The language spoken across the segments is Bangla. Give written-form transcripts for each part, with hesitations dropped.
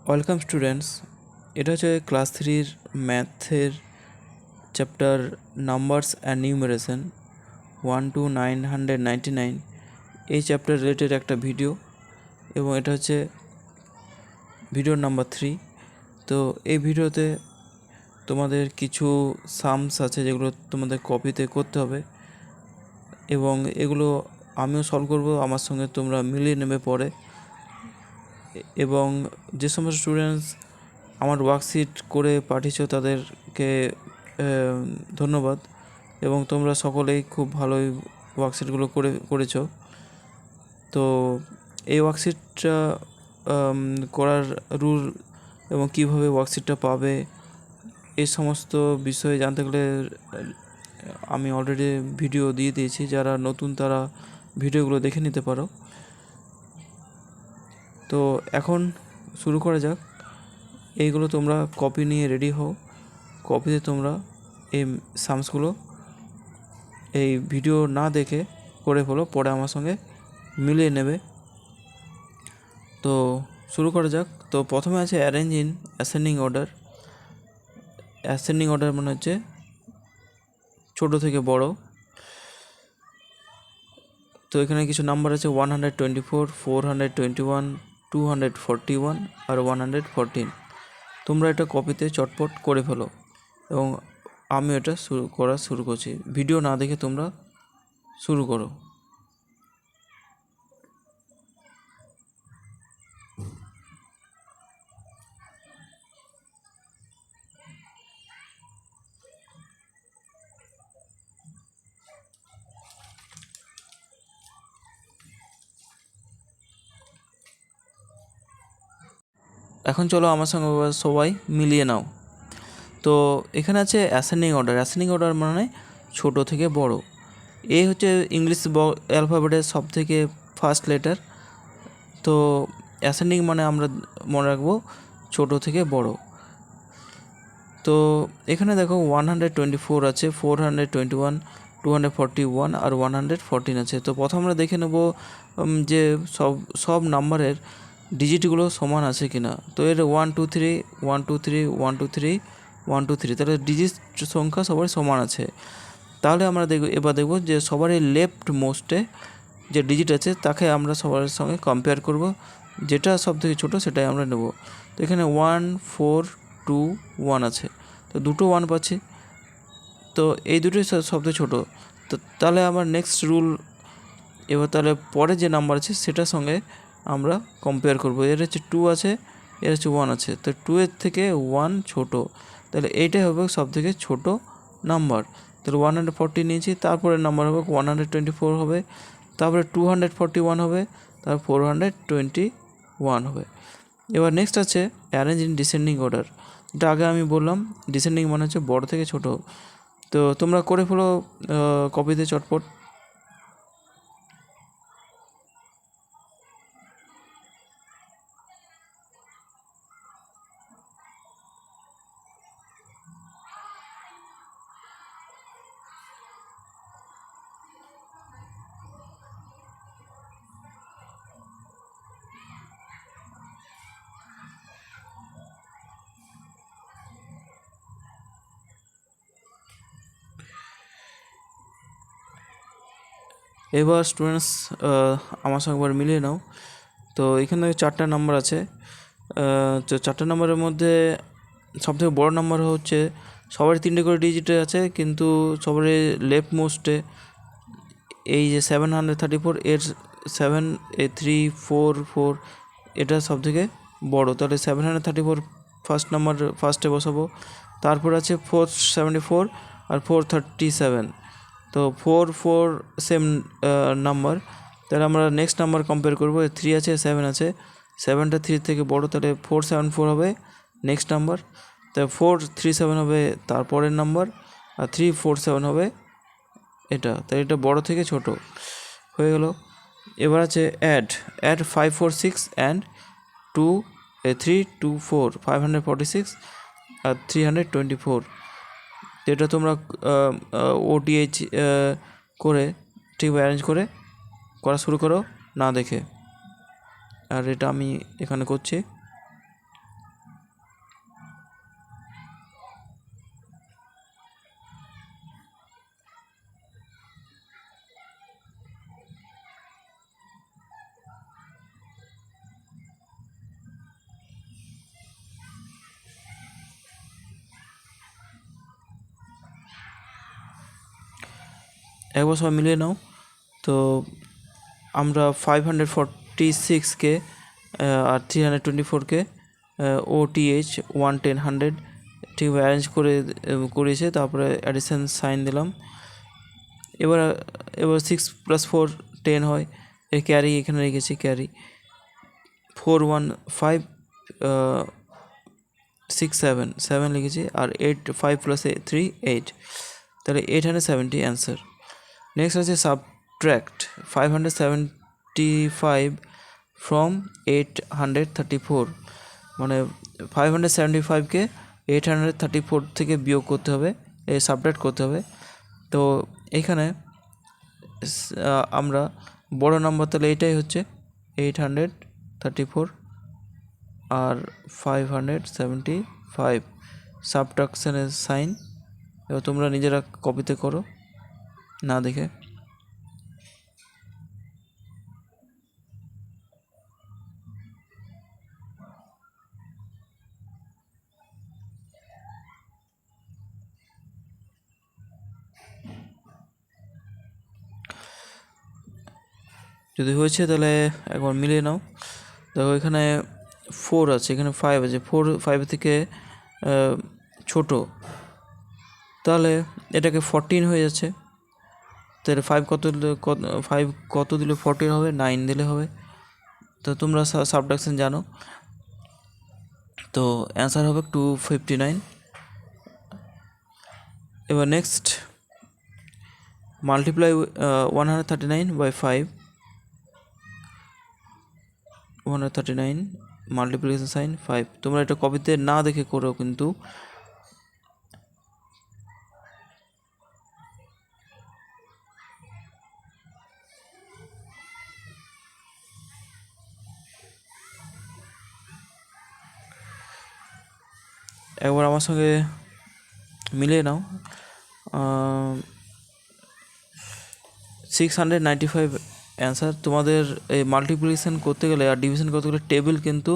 ওয়েলকাম স্টুডেন্টস, এটা হচ্ছে ক্লাস 3-র ম্যাথের চ্যাপ্টার নাম্বারস অ্যান্ড নিউমারেশন 1 to 999 এই চ্যাপ্টার রিলেটেড একটা ভিডিও, এবং এটা হচ্ছে ভিডিও নাম্বার 3। তো এই ভিডিওতে তোমাদের কিছু সামস আছে যেগুলো তোমাদের কপিতে করতে হবে, এবং এগুলো আমিও সলভ করব, আমার সঙ্গে তোমরা মিলিয়ে নেবে পরে। এবং যে সমস্ত স্টুডেন্টস আমার ওয়ার্কশিট করে পাঠিয়েছো তাদেরকে ধন্যবাদ, এবং তোমরা সকলেই খুব ভালোই ওয়ার্কশিটগুলো করেছো। তো এই ওয়ার্কশিটটা করার রুল এবং কীভাবে ওয়ার্কশিটটা পাবে এই সমস্ত বিষয়ে জানতে গেলে আমি অলরেডি ভিডিও দিয়ে দিয়েছি। যারা নতুন তারা ভিডিওগুলো দেখে নিতে পারো। তো এখন শুরু করা যাক। এইগুলো তোমরা কপি নিয়ে রেডি হও। কপিতে তোমরা এই সামসগুলো এই ভিডিও না দেখে করে ফেলো, পরে আমার সঙ্গে মিলিয়ে নেবে। তো শুরু করা যাক। তো প্রথমে আছে arrange in ascending order. Ascending order মানে হচ্ছে ছোটো থেকে বড়। তো এখানে কিছু নাম্বার আছে 124, 421, 241 আর 114। তোমরা এটা কপিতে চটপট করে ফেলো, এবং আমি এটা শুরু করছি। ভিডিও না দেখে তোমরা শুরু করো। এখন চলো আমার সঙ্গে সবাই মিলিয়ে নাও। তো এখানে আছে অ্যাসেন্ডিং অর্ডার। অ্যাসেন্ডিং অর্ডার মানে ছোট থেকে বড়। এ হচ্ছে ইংলিশ অ্যালফাবেটের সব থেকে ফার্স্ট লেটার। তো অ্যাসেন্ডিং মানে আমরা মনে রাখবো ছোট থেকে বড়। তো এখানে দেখো 124 আছে, 421, 241 আর 114 আছে। তো প্রথম আমরা দেখে নেব যে সব নাম্বারের ডিজিটগুলো সমান আছে কিনা। তো এর 1 2 3 1 2 3 1 2 3 1 2 3, তাহলে ডিজিট সংখ্যা সবার সমান আছে। তাহলে আমরা এবার দেখব যে সবারই লেফট মোস্টে যে ডিজিট আছে তাকে আমরা সবার সঙ্গে কম্পেয়ার করব, যেটা সব থেকে ছোটো সেটাই আমরা নেব। তো এখানে 1 4 2 1 আছে, তো দুটো 1 পাচ্ছি। তো এই দুটোই সবথেকে ছোটো। তো তাহলে আমার নেক্সট রুল, এবার তাহলে পরে যে নাম্বার আছে সেটার সঙ্গে আমরা কম্পেয়ার করব। এর হচ্ছে 2 আছে, এর হচ্ছে 1 আছে, তো 2 এর থেকে 1 ছোটো, তাহলে এইটাই হবে সবথেকে ছোটো নাম্বার। তাহলে 140 নিয়েছি, তারপরে নাম্বার হবে 124 হবে, তারপরে 241 হবে, তারপর 421 হবে। এবার নেক্সট আছে অ্যারেঞ্জ ইন ডিসেন্ডিং অর্ডার। এটা আগে আমি বললাম, ডিসেন্ডিং মানে হচ্ছে বড় থেকে ছোট। তো তোমরা করে ফেলো কপিতে চটপট। এবার স্টুডেন্টস আমার সঙ্গে একবার মিলিয়ে নাও। তো এখানে 4টা নাম্বার আছে। তো 4টা নাম্বারের মধ্যে সবথেকে বড় নাম্বার হচ্ছে সবারই 3টে করে ডিজিটে আছে, কিন্তু সবারই লেফট মোস্টে এই যে 734 এর 7 3 4 4 এটা সবথেকে বড়। তাহলে 734 ফার্স্ট নাম্বার ফার্স্টে বসাবো। তারপর আছে 474 আর 437। তো 4 4 সেম নাম্বার, তাহলে আমরা নেক্সট নাম্বার কম্পেয়ার করবো। 3 আছে, 7 আছে, 7টা 3 থেকে বড়, তাহলে 474 হবে নেক্সট নাম্বার। তাহলে 437 হবে তারপরের নাম্বার, আর 347 হবে এটা। তাই এটা বড় থেকে ছোট হয়ে গেল। এবার আছে অ্যাড 546 অ্যান্ড 324, 546 আর 324। এটা তোমরা ওটিএইচ করে ঠিকভাবে অ্যারেঞ্জ করে করা শুরু করো না দেখে। আর এটা আমি এখানে করছি। একবার সবাই মিলিয়ে নাও। তো আমরা 546কে আর 324কে OTH 110 ঠিকভাবে অ্যারেঞ্জ করেছে, তারপরে অ্যাডিশন সাইন দিলাম। এবার 6+4 10 হয়, এই ক্যারি এখানে রেখেছি, ক্যারি 415 6 7 লিখেছি, আর 8 5 + 3 8, তাহলে 870 অ্যান্সার। নেক্সট আছে সাবট্র্যাক্ট 575 ফ্রম 834, মানে 575কে 834 থেকে বিয়োগ করতে হবে, সাবট্র্যাক্ট করতে হবে। তো এখানে আমরা বড় নাম্বার তাহলে এটাই হচ্ছে 834 আর 575, সাবট্রাকশনের সাইন। এবার তোমরা নিজেরা কপিতে করো না দেখে। যদি হয়েছে তাহলে একবার মিলিয়ে নাও। দেখো এখানে 4 আছে, এখানে 5 আছে, 4 5 থেকে ছোট, তাহলে এটাকে 14 হয়ে যাচ্ছে। তাহলে 5 কত দিলে 14 হবে? 9 দিলে হবে। তো তোমরা সাবট্রাকশন জানো, তো অ্যান্সার হবে 259। এবার নেক্সট মাল্টিপ্লাই 139/5, 139 মাল্টিপ্লিকেশন সাইন 5। তোমরা এটা কপিতে না দেখে করো কিন্তু। একবার আমার সঙ্গে মিলিয়ে নাও। 695 অ্যান্সার। তোমাদের এই মাল্টিপ্লিকেশন করতে গেলে আর ডিভিশন করতে গেলে টেবিল কিন্তু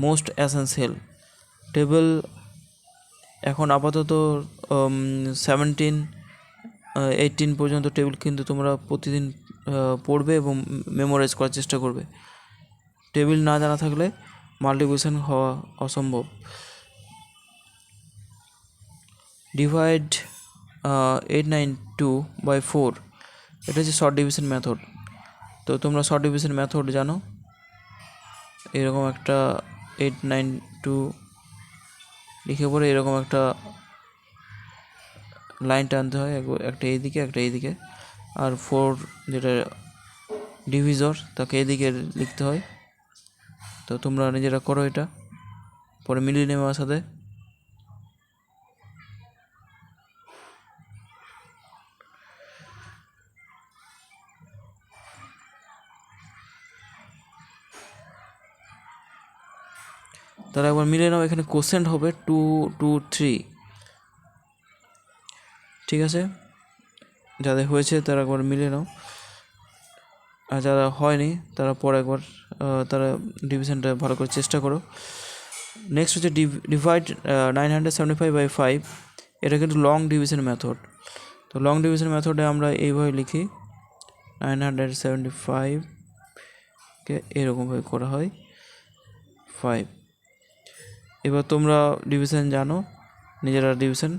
মোস্ট এসেনশিয়াল। টেবিল এখন আপাতত 17 18 পর্যন্ত টেবিল কিন্তু তোমরা প্রতিদিন পড়বে এবং মেমোরাইজ করার চেষ্টা করবে। টেবিল না জানা থাকলে মাল্টিপ্লিকেশন হওয়া অসম্ভব। ডিভাইড 892/4, এটা হচ্ছে শর্ট ডিভিশন মেথড। তো তোমরা শর্ট ডিভিশন মেথড জানো, এরকম একটা 892 লিখে পরে এরকম একটা লাইন টানতে হয়, একটা এইদিকে একটা এইদিকে, আর 4 যেটা ডিভিজর তাকে এদিকে লিখতে হয়। তো তোমরা নিজেরা করো এটা, পরে মিলিয়ে নেবে আমার সাথে। তাহলে একবার মিলিয়ে নাও। এখানে কোশ্চেন্ট হবে 2 2 3, ঠিক আছে? যাদের হয়েছে তারা একবার মিলিয়ে নাও, আর যারা হয়নি তারা পরে একবার তারা ডিভিশনটা ভালো করে চেষ্টা করো। নেক্সট হচ্ছে ডিভাইড 975/5, এটা কিন্তু লং ডিভিশন মেথড। তো লং ডিভিশন মেথডে আমরা এইভাবে লিখি, 975কে এরকমভাবে করা হয় 5। এবার তোমরা ডিভিশন জানো, নিজেরা ডিভিশন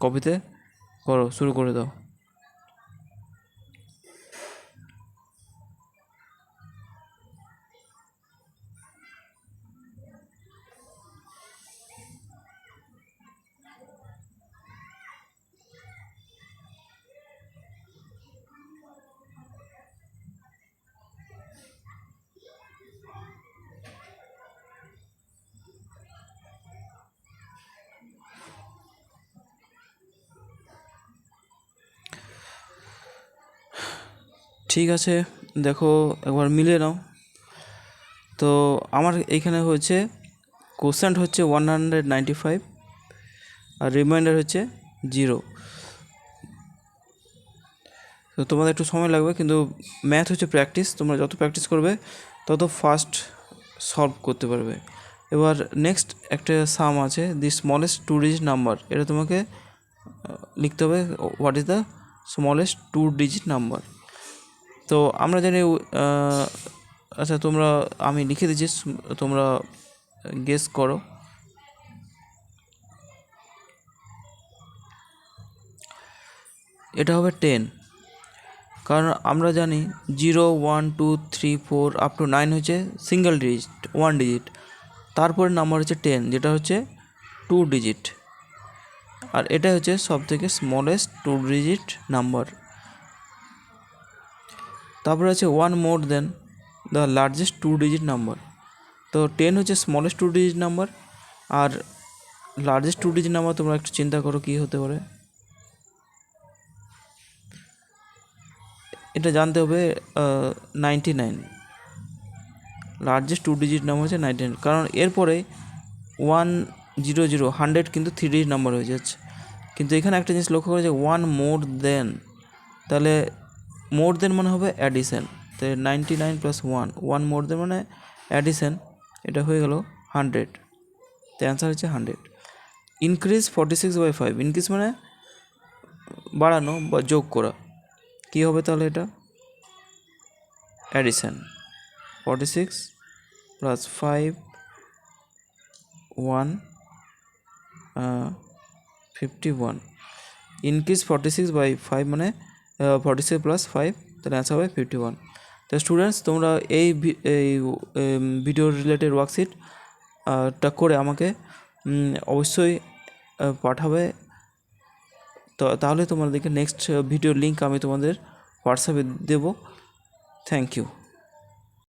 কপিতে করো, শুরু করে দাও। ঠিক আছে, দেখো একবার মিলিয়ে নাও। তো আমার এইখানে হচ্ছে কোশ্চেন্ট হচ্ছে 195 আর রিমাইন্ডার হচ্ছে 0। তো তোমাদের একটু সময় লাগবে, কিন্তু ম্যাথ হচ্ছে প্র্যাকটিস, তোমরা যত প্র্যাকটিস করবে তত ফাস্ট সলভ করতে পারবে। এবার নেক্সট একটা সাম আছে, দি স্মলেস্ট 2 ডিজিট নাম্বার, এটা তোমাকে লিখতে হবে what is the smallest 2 digit number. তো আমরা জানি আচ্ছা তোমরা, আমি লিখে দিচ্ছি, তোমরা গেস করো। এটা হবে 10, কারণ আমরা জানি 0, 1, 2, 3, 4 আপ টু 9 হচ্ছে সিঙ্গেল ডিজিট, 1 ডিজিট। তারপরে নাম্বার হচ্ছে 10, যেটা হচ্ছে 2 ডিজিট। আর এটা হচ্ছে সব থেকে স্মলেস্ট 2 ডিজিট নাম্বার। তারপরে আছে 1 মোর দেন দ্য লার্জেস্ট 2 ডিজিট নাম্বার। তো 10 হচ্ছে স্মলেস্ট 2 ডিজিট নাম্বার, আর লার্জেস্ট 2 ডিজিট নাম্বার তোমরা একটু চিন্তা করো কী হতে পারে। এটা জানতে হবে 99, লার্জেস্ট 2 ডিজিট নাম্বার হচ্ছে 99, কারণ এরপরে 100 100 কিন্তু 3 ডিজিট নাম্বার হয়ে যাচ্ছে। কিন্তু এখানে একটা জিনিস লক্ষ্য করে যে 1 মোর দেন, তাহলে মোর দেন মানে হবে অ্যাডিশন। তো 99 প্লাস 1 মোর দেন মানে অ্যাডিশন, এটা হয়ে গেল 100। তো অ্যান্সার হচ্ছে 100। ইনক্রিজ 46/5, ইনক্রিজ মানে বাড়ানো বা যোগ করা, কী হবে তাহলে এটা? অ্যাডিশন। 46 প্লাস 5 51, ইনক্রিজ 46/5 মানে 46 প্লাস 5, তাহলে অ্যান্সার হবে 51। তো স্টুডেন্টস, তোমরা এই ভিডিও রিলেটেড ওয়ার্কশিটটা করে আমাকে অবশ্যই পাঠাবে। তো তাহলে তোমাদেরকে নেক্সট ভিডিওর লিঙ্ক আমি তোমাদের হোয়াটসঅ্যাপে দেবো। Thank you.